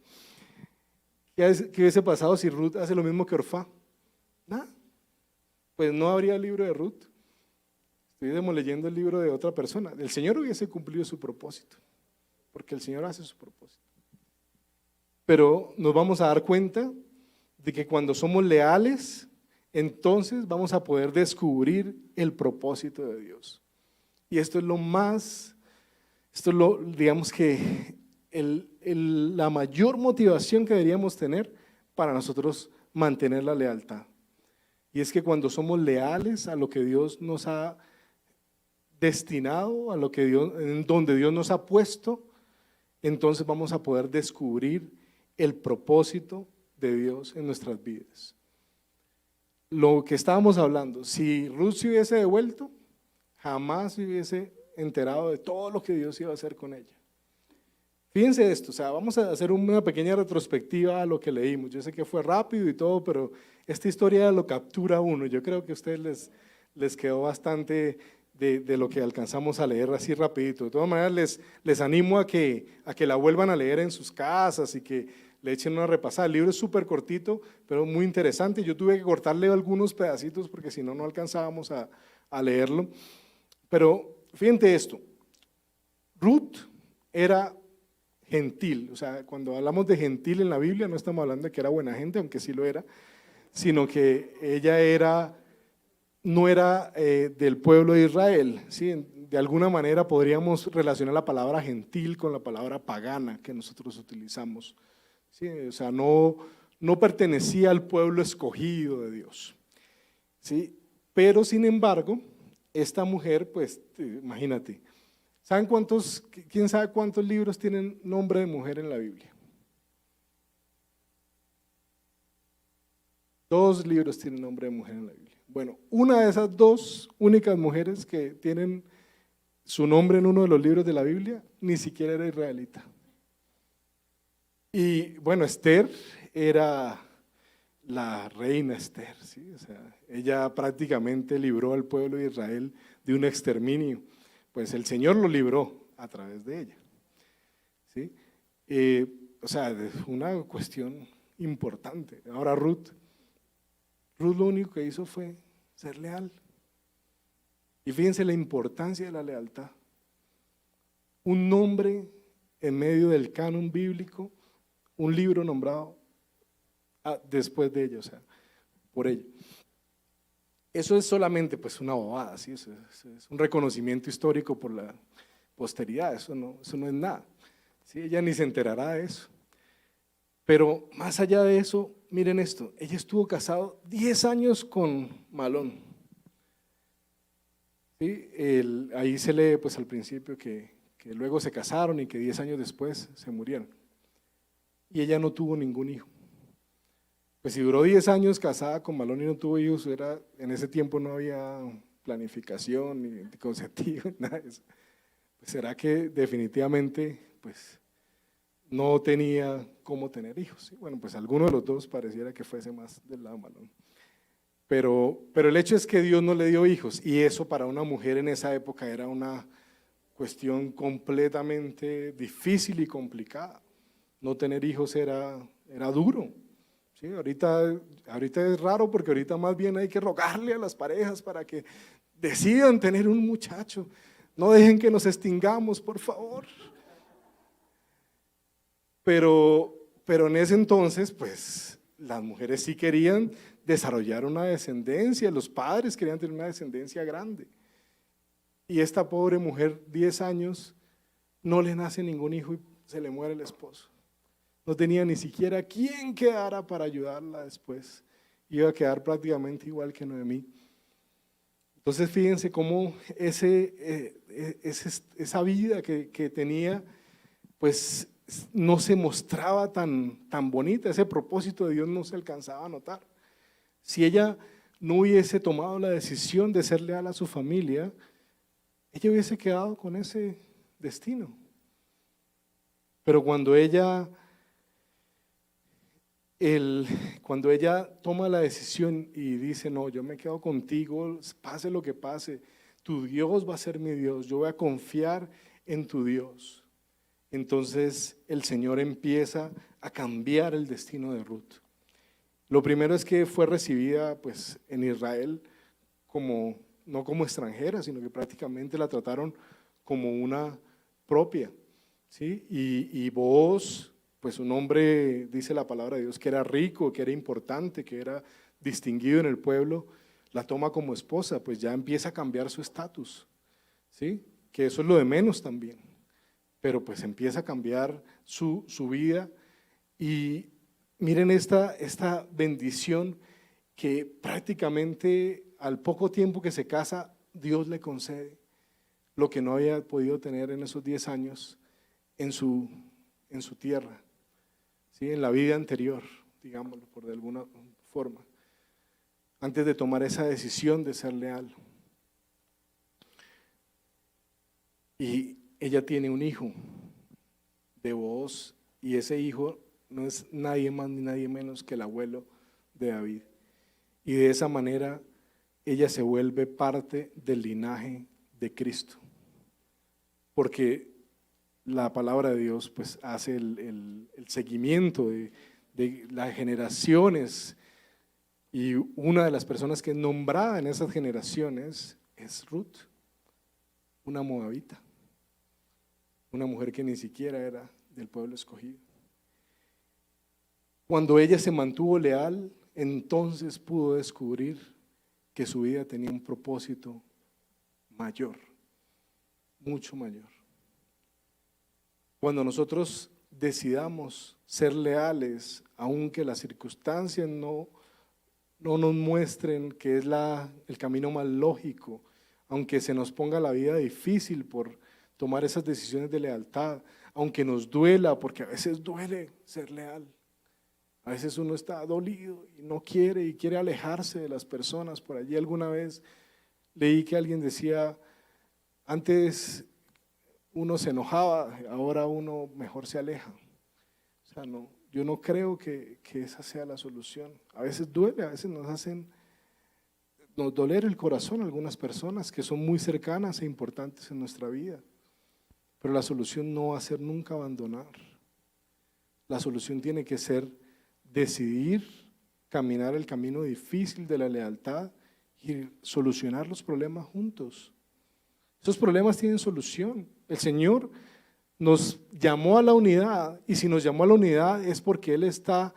¿Qué hubiese pasado si Ruth hace lo mismo que Orfá? Nada, pues no habría libro de Ruth. Estuviésemos leyendo el libro de otra persona. El Señor hubiese cumplido su propósito, porque el Señor hace su propósito. Pero nos vamos a dar cuenta de que cuando somos leales, entonces vamos a poder descubrir el propósito de Dios. Y esto es lo más, esto es lo, digamos que la mayor motivación que deberíamos tener para nosotros mantener la lealtad. Y es que cuando somos leales a lo que Dios nos ha destinado, a lo que Dios, en donde Dios nos ha puesto, entonces vamos a poder descubrir el propósito de Dios en nuestras vidas. Lo que estábamos hablando, si Ruth se hubiese devuelto, jamás se hubiese enterado de todo lo que Dios iba a hacer con ella. Fíjense esto, o sea, vamos a hacer una pequeña retrospectiva a lo que leímos. Yo sé que fue rápido y todo, pero esta historia lo captura uno. Yo creo que a ustedes les quedó bastante de lo que alcanzamos a leer así rapidito. De todas maneras, les animo a que la vuelvan a leer en sus casas y que le echen una repasada. El libro es súper cortito, pero muy interesante. Yo tuve que cortarle algunos pedacitos porque si no, no alcanzábamos a leerlo. Pero fíjense esto, Ruth era gentil, o sea, cuando hablamos de gentil en la Biblia no estamos hablando de que era buena gente, aunque sí lo era, sino que ella no era del pueblo de Israel, ¿sí? De alguna manera podríamos relacionar la palabra gentil con la palabra pagana que nosotros utilizamos, ¿sí? O sea, no pertenecía al pueblo escogido de Dios, ¿sí? Pero sin embargo, esta mujer, pues imagínate, ¿quién sabe cuántos libros tienen nombre de mujer en la Biblia? 2 libros tienen nombre de mujer en la Biblia. Bueno, una de esas 2 únicas mujeres que tienen su nombre en uno de los libros de la Biblia, ni siquiera era israelita. Y bueno, Esther era la reina Esther, ¿sí? O sea, ella prácticamente libró al pueblo de Israel de un exterminio. Pues el Señor lo libró a través de ella, ¿sí? O sea, es una cuestión importante. Ahora Ruth lo único que hizo fue ser leal. Y fíjense la importancia de la lealtad. Un nombre en medio del canon bíblico, un libro nombrado después de ella, o sea, por ella. Eso es solamente pues una bobada, ¿sí? Eso es un reconocimiento histórico por la posteridad, eso no es nada, ¿sí? Ella ni se enterará de eso. Pero más allá de eso, miren esto, ella estuvo casada 10 años con Malón. ¿Sí? Ahí se lee pues al principio que luego se casaron y que 10 años después se murieron. Y ella no tuvo ningún hijo. Pues si duró 10 años casada con Malón y no tuvo hijos, en ese tiempo no había planificación ni anticonceptivo, nada de eso. Pues será que definitivamente pues no tenía cómo tener hijos. ¿Sí? Bueno, pues alguno de los dos pareciera que fuese más del lado Malón. Pero el hecho es que Dios no le dio hijos y eso para una mujer en esa época era una cuestión completamente difícil y complicada. No tener hijos era duro. ¿Sí? Ahorita es raro porque ahorita más bien hay que rogarle a las parejas para que decidan tener un muchacho. No dejen que nos extingamos, por favor. Pero en ese entonces, pues las mujeres sí querían desarrollar una descendencia, los padres querían tener una descendencia grande. Y esta pobre mujer, 10 años, no le nace ningún hijo y se le muere el esposo. No tenía ni siquiera quien quedara para ayudarla después. Iba a quedar prácticamente igual que Noemí. Entonces fíjense cómo esa vida que tenía, pues no se mostraba tan bonita, ese propósito de Dios no se alcanzaba a notar. Si ella no hubiese tomado la decisión de ser leal a su familia, ella hubiese quedado con ese destino. Pero cuando ella toma la decisión y dice, no, yo me quedo contigo, pase lo que pase, tu Dios va a ser mi Dios, yo voy a confiar en tu Dios. Entonces el Señor empieza a cambiar el destino de Ruth. Lo primero es que fue recibida pues en Israel no como extranjera, sino que prácticamente la trataron como una propia, ¿sí? Y Booz, pues un hombre, dice la palabra de Dios, que era rico, que era importante, que era distinguido en el pueblo, la toma como esposa, pues ya empieza a cambiar su estatus, ¿sí? Que eso es lo de menos también, pero pues empieza a cambiar su vida. Y miren esta bendición que prácticamente al poco tiempo que se casa, Dios le concede lo que no había podido tener en esos 10 años en su tierra, ¿sí? En la vida anterior, digámoslo por de alguna forma, antes de tomar esa decisión de ser leal. Y ella tiene un hijo de Booz, y ese hijo no es nadie más ni nadie menos que el abuelo de David. Y de esa manera ella se vuelve parte del linaje de Cristo, porque la palabra de Dios pues hace el seguimiento de las generaciones, y una de las personas que es nombrada en esas generaciones es Ruth, una moabita, una mujer que ni siquiera era del pueblo escogido. Cuando ella se mantuvo leal, entonces pudo descubrir que su vida tenía un propósito mayor, mucho mayor. Cuando nosotros decidamos ser leales, aunque las circunstancias no nos muestren que es el camino más lógico, aunque se nos ponga la vida difícil por tomar esas decisiones de lealtad, aunque nos duela, porque a veces duele ser leal. A veces uno está dolido y no quiere, y quiere alejarse de las personas. Por allí alguna vez leí que alguien decía, antes uno se enojaba, ahora uno mejor se aleja. O sea, no, yo no creo que esa sea la solución. A veces duele, a veces nos doler el corazón a algunas personas que son muy cercanas e importantes en nuestra vida. Pero la solución no va a ser nunca abandonar. La solución tiene que ser decidir caminar el camino difícil de la lealtad y solucionar los problemas juntos. Esos problemas tienen solución. El Señor nos llamó a la unidad, y si nos llamó a la unidad es porque Él está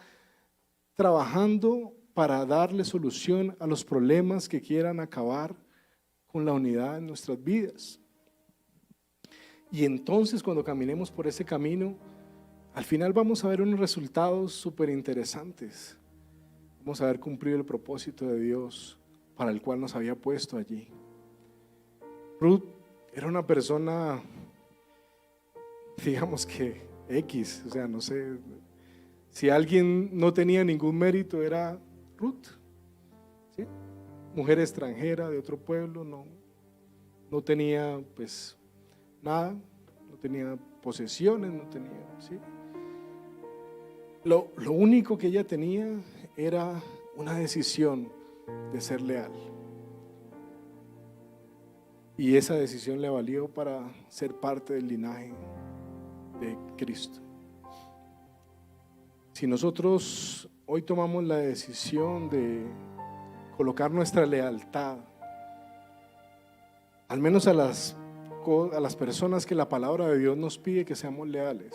trabajando para darle solución a los problemas que quieran acabar con la unidad en nuestras vidas. Y entonces cuando caminemos por ese camino, al final vamos a ver unos resultados súper interesantes. Vamos a ver cumplido el propósito de Dios para el cual nos había puesto allí. Ruth era una persona, digamos que X, o sea, no sé, si alguien no tenía ningún mérito era Ruth, ¿sí? Mujer extranjera de otro pueblo, no tenía pues nada, no tenía posesiones, no tenía, ¿sí? Lo único que ella tenía era una decisión de ser leal. Y esa decisión le valió para ser parte del linaje de Cristo. Si nosotros hoy tomamos la decisión de colocar nuestra lealtad, al menos a las personas que la palabra de Dios nos pide que seamos leales,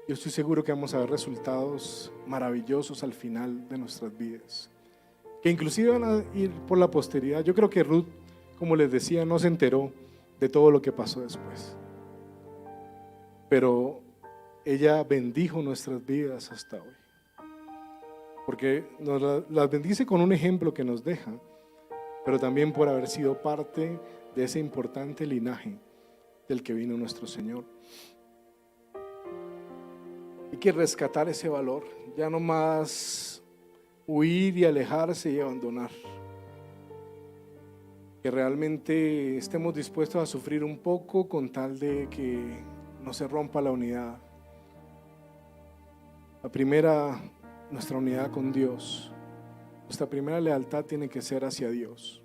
yo estoy seguro que vamos a ver resultados maravillosos al final de nuestras vidas, que inclusive van a ir por la posteridad. Yo creo que Ruth, como les decía, no se enteró de todo lo que pasó después, pero ella bendijo nuestras vidas hasta hoy, porque nos las bendice con un ejemplo que nos deja, pero también por haber sido parte de ese importante linaje del que vino nuestro Señor. Hay que rescatar ese valor, ya no más huir y alejarse y abandonar. Que realmente estemos dispuestos a sufrir un poco con tal de que no se rompa la unidad. Nuestra unidad con Dios, nuestra primera lealtad tiene que ser hacia Dios.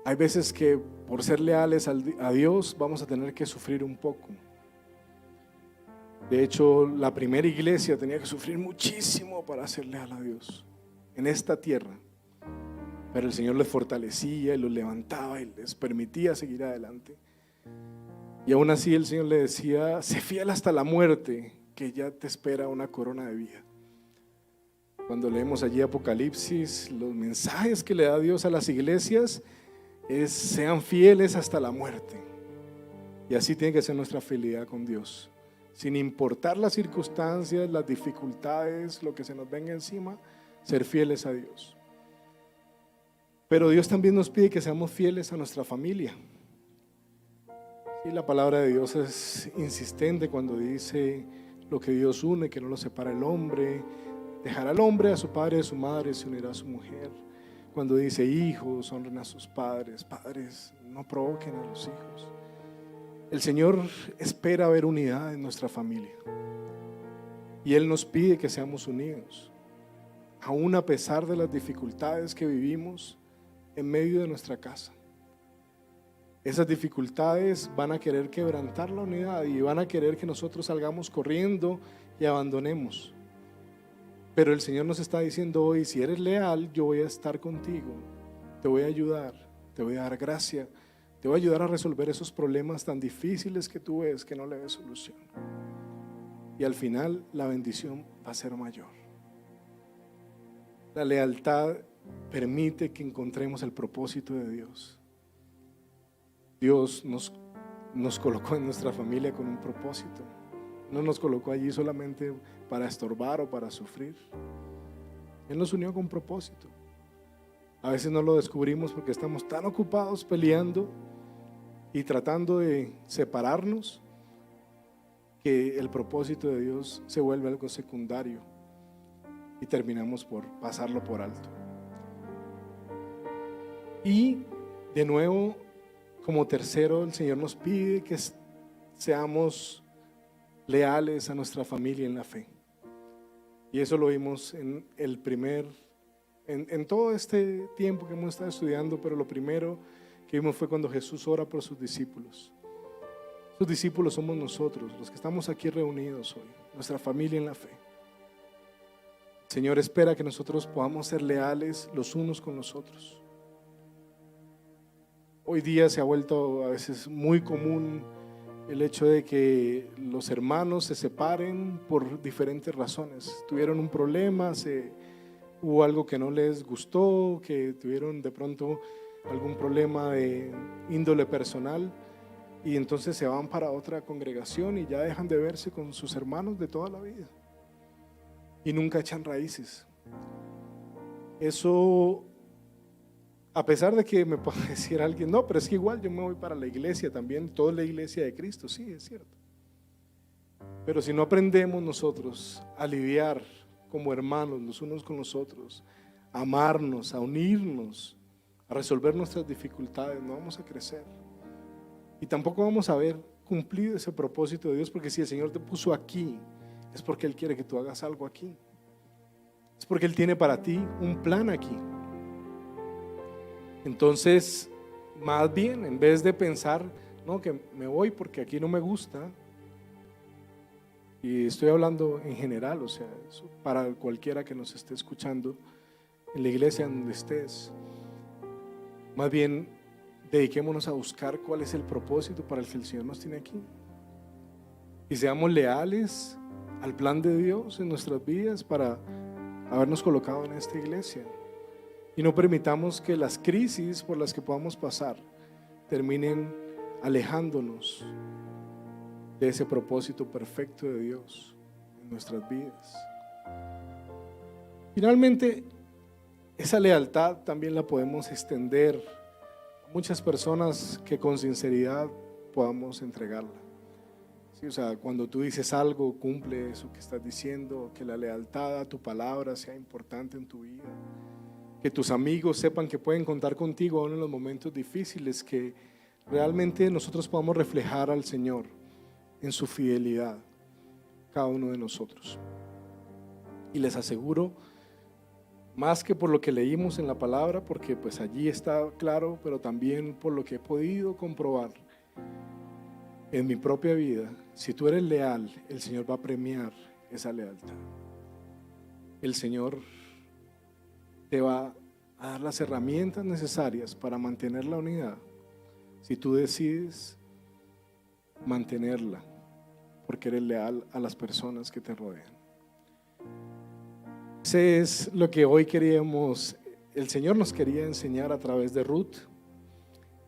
Hay veces que por ser leales a Dios vamos a tener que sufrir un poco. De hecho, la primera iglesia tenía que sufrir muchísimo para ser leal a Dios en esta tierra, pero el Señor les fortalecía y los levantaba y les permitía seguir adelante. Y aún así el Señor le decía: sé fiel hasta la muerte, que ya te espera una corona de vida. Cuando leemos allí Apocalipsis, los mensajes que le da Dios a las iglesias es: sean fieles hasta la muerte. Y así tiene que ser nuestra fidelidad con Dios, sin importar las circunstancias, las dificultades, lo que se nos venga encima, ser fieles a Dios. Pero Dios también nos pide que seamos fieles a nuestra familia. Y la palabra de Dios es insistente cuando dice: lo que Dios une, que no lo separa el hombre. Dejará al hombre a su padre y a su madre, se unirá a su mujer. Cuando dice: hijos, honren a sus padres. Padres, no provoquen a los hijos. El Señor espera ver unidad en nuestra familia. Y Él nos pide que seamos unidos, aún a pesar de las dificultades que vivimos en medio de nuestra casa. Esas dificultades van a querer quebrantar la unidad y van a querer que nosotros salgamos corriendo y abandonemos. Pero el Señor nos está diciendo hoy: si eres leal, yo voy a estar contigo, te voy a ayudar, te voy a dar gracia, te voy a ayudar a resolver esos problemas tan difíciles que tú ves que no le ves solución. Y al final la bendición va a ser mayor. La lealtad permite que encontremos el propósito de Dios. Dios nos colocó en nuestra familia con un propósito. No nos colocó allí solamente para estorbar o para sufrir. Él nos unió con propósito. A veces no lo descubrimos porque estamos tan ocupados peleando y tratando de separarnos, que el propósito de Dios se vuelve algo secundario y terminamos por pasarlo por alto. Y de nuevo, como tercero, el Señor nos pide que seamos leales a nuestra familia en la fe. Y eso lo vimos en todo este tiempo que hemos estado estudiando, pero lo primero que vimos fue cuando Jesús ora por sus discípulos. Sus discípulos somos nosotros, los que estamos aquí reunidos hoy, nuestra familia en la fe. El Señor espera que nosotros podamos ser leales los unos con los otros. Hoy día se ha vuelto a veces muy común el hecho de que los hermanos se separen por diferentes razones. Tuvieron un problema, hubo algo que no les gustó, que tuvieron de pronto algún problema de índole personal, y entonces se van para otra congregación y ya dejan de verse con sus hermanos de toda la vida y nunca echan raíces. Eso, a pesar de que me pueda decir alguien: no, pero es que igual yo me voy para la iglesia también, toda la iglesia de Cristo. Sí, es cierto. Pero si no aprendemos nosotros a lidiar como hermanos los unos con los otros, a amarnos, a unirnos, a resolver nuestras dificultades, no vamos a crecer. Y tampoco vamos a ver cumplido ese propósito de Dios, porque si el Señor te puso aquí, es porque Él quiere que tú hagas algo aquí. Es porque Él tiene para ti un plan aquí. Entonces, más bien, en vez de pensar: no, que me voy porque aquí no me gusta, y estoy hablando en general, o sea, eso para cualquiera que nos esté escuchando, en la iglesia donde estés, más bien dediquémonos a buscar cuál es el propósito para el que el Señor nos tiene aquí, y seamos leales al plan de Dios en nuestras vidas para habernos colocado en esta iglesia. Y no permitamos que las crisis por las que podamos pasar terminen alejándonos de ese propósito perfecto de Dios en nuestras vidas. Finalmente, esa lealtad también la podemos extender a muchas personas que con sinceridad podamos entregarla. Sí, o sea, cuando tú dices algo, cumple eso que estás diciendo, que la lealtad a tu palabra sea importante en tu vida. Que tus amigos sepan que pueden contar contigo aún en los momentos difíciles, que realmente nosotros podamos reflejar al Señor en su fidelidad, cada uno de nosotros. Y les aseguro, más que por lo que leímos en la palabra, porque pues allí está claro, pero también por lo que he podido comprobar en mi propia vida, si tú eres leal, el Señor va a premiar esa lealtad. El Señor te va a dar las herramientas necesarias para mantener la unidad, si tú decides mantenerla, porque eres leal a las personas que te rodean. Ese es lo que hoy el Señor nos quería enseñar a través de Ruth.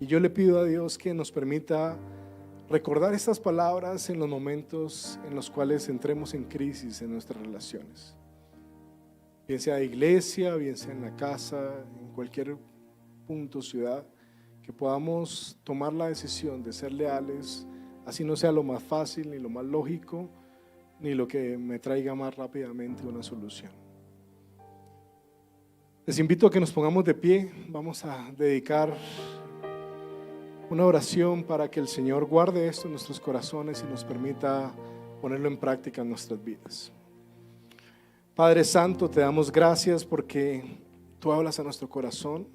Y yo le pido a Dios que nos permita recordar estas palabras en los momentos en los cuales entremos en crisis en nuestras relaciones. Bien sea de iglesia, bien sea en la casa, en cualquier punto, ciudad, que podamos tomar la decisión de ser leales, así no sea lo más fácil, ni lo más lógico, ni lo que me traiga más rápidamente una solución. Les invito a que nos pongamos de pie. Vamos a dedicar una oración para que el Señor guarde esto en nuestros corazones y nos permita ponerlo en práctica en nuestras vidas. Padre Santo, te damos gracias porque tú hablas a nuestro corazón,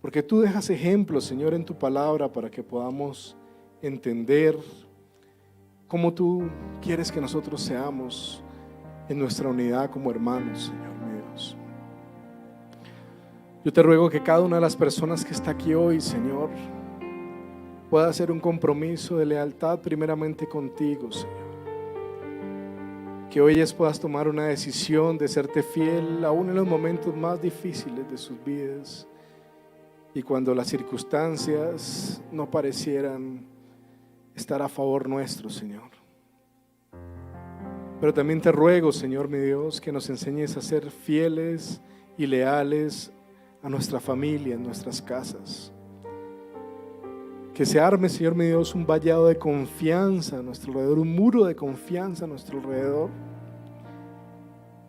porque tú dejas ejemplos, Señor, en tu palabra para que podamos entender cómo tú quieres que nosotros seamos en nuestra unidad como hermanos, Señor mi Dios. Yo te ruego que cada una de las personas que está aquí hoy, Señor, pueda hacer un compromiso de lealtad primeramente contigo, Señor. Que hoy ellas puedas tomar una decisión de serte fiel aún en los momentos más difíciles de sus vidas y cuando las circunstancias no parecieran estar a favor nuestro, Señor. Pero también te ruego, Señor mi Dios, que nos enseñes a ser fieles y leales a nuestra familia, en nuestras casas. Que se arme, Señor mi Dios, un vallado de confianza a nuestro alrededor, un muro de confianza a nuestro alrededor,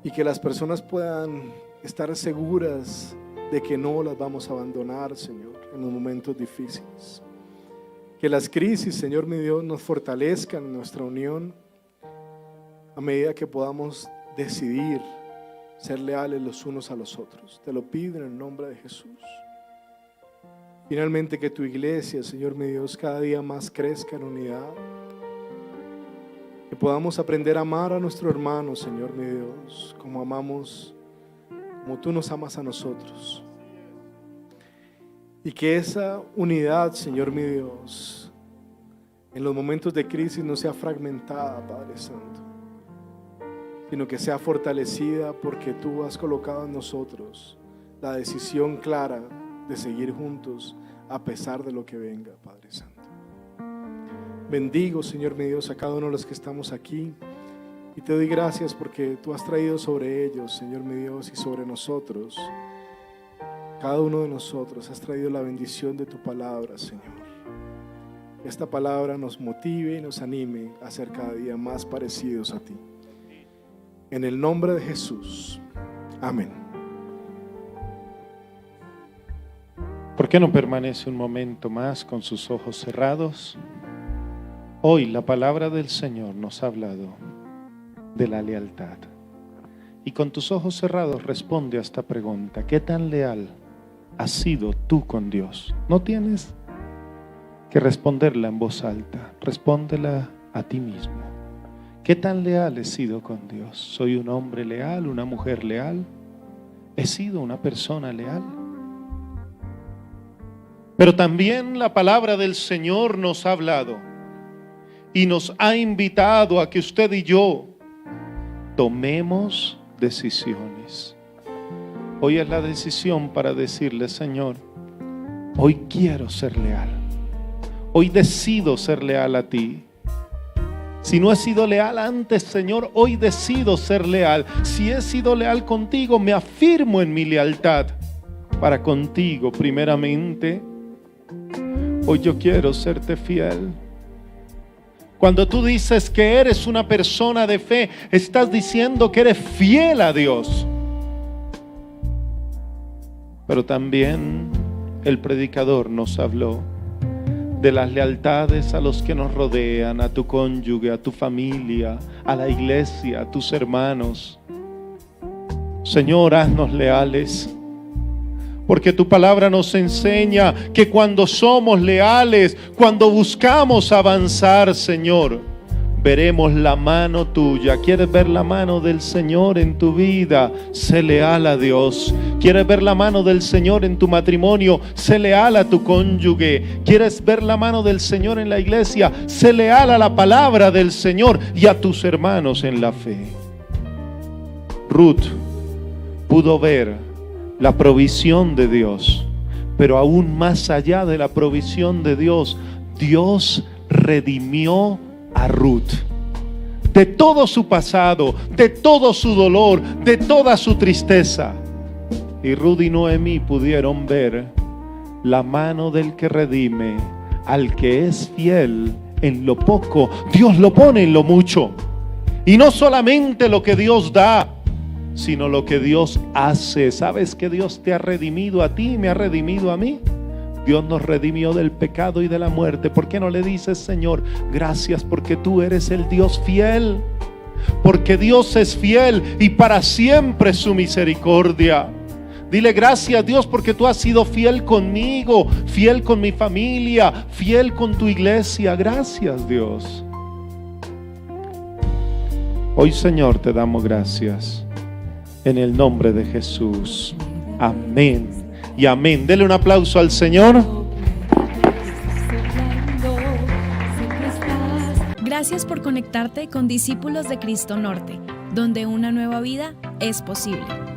y que las personas puedan estar seguras de que no las vamos a abandonar, Señor, en los momentos difíciles. Que las crisis, Señor mi Dios, nos fortalezcan en nuestra unión a medida que podamos decidir ser leales los unos a los otros. Te lo pido en el nombre de Jesús. Finalmente, que tu iglesia, Señor mi Dios, cada día más crezca en unidad. Que podamos aprender a amar a nuestro hermano, Señor mi Dios, como tú nos amas a nosotros. Y que esa unidad, Señor mi Dios, en los momentos de crisis no sea fragmentada, Padre Santo, sino que sea fortalecida porque tú has colocado en nosotros la decisión clara de seguir juntos a pesar de lo que venga, Padre Santo. Bendigo, Señor mi Dios, a cada uno de los que estamos aquí y te doy gracias porque tú has traído sobre ellos, Señor mi Dios, y sobre nosotros, cada uno de nosotros has traído la bendición de tu palabra, Señor. Que esta palabra nos motive y nos anime a ser cada día más parecidos a ti. En el nombre de Jesús, amén. ¿Por qué no permanece un momento más con sus ojos cerrados? Hoy la palabra del Señor nos ha hablado de la lealtad. Y con tus ojos cerrados responde a esta pregunta: ¿qué tan leal has sido tú con Dios? No tienes que responderla en voz alta, respóndela a ti mismo. ¿Qué tan leal he sido con Dios? ¿Soy un hombre leal, una mujer leal? ¿He sido una persona leal? Pero también la palabra del Señor nos ha hablado y nos ha invitado a que usted y yo tomemos decisiones. Hoy es la decisión para decirle: Señor, hoy quiero ser leal. Hoy decido ser leal a ti. Si no he sido leal antes, Señor, hoy decido ser leal. Si he sido leal contigo, me afirmo en mi lealtad para contigo primeramente. Hoy yo quiero serte fiel. Cuando tú dices que eres una persona de fe, estás diciendo que eres fiel a Dios. Pero también el predicador nos habló de las lealtades a los que nos rodean, a tu cónyuge, a tu familia, a la iglesia, a tus hermanos. Señor, haznos leales. Porque tu palabra nos enseña que cuando somos leales, cuando buscamos avanzar, Señor, veremos la mano tuya. ¿Quieres ver la mano del Señor en tu vida? Sé leal a Dios. ¿Quieres ver la mano del Señor en tu matrimonio? Sé leal a tu cónyuge. ¿Quieres ver la mano del Señor en la iglesia? Sé leal a la palabra del Señor y a tus hermanos en la fe. Ruth pudo ver la provisión de Dios, pero aún más allá de la provisión de Dios, Dios redimió a Ruth de todo su pasado, de todo su dolor, de toda su tristeza. Y Ruth y Noemí pudieron ver la mano del que redime, al que es fiel en lo poco, Dios lo pone en lo mucho. Y no solamente lo que Dios da, sino lo que Dios hace. ¿Sabes que Dios te ha redimido a ti y me ha redimido a mí? Dios nos redimió del pecado y de la muerte. ¿Por qué no le dices, Señor, gracias porque tú eres el Dios fiel? Porque Dios es fiel y para siempre su misericordia. Dile gracias, Dios, porque tú has sido fiel conmigo, fiel con mi familia, fiel con tu iglesia. Gracias, Dios. Hoy, Señor, te damos gracias en el nombre de Jesús. Amén y amén. Dele un aplauso al Señor. Gracias por conectarte con Discípulos de Cristo Norte, donde una nueva vida es posible.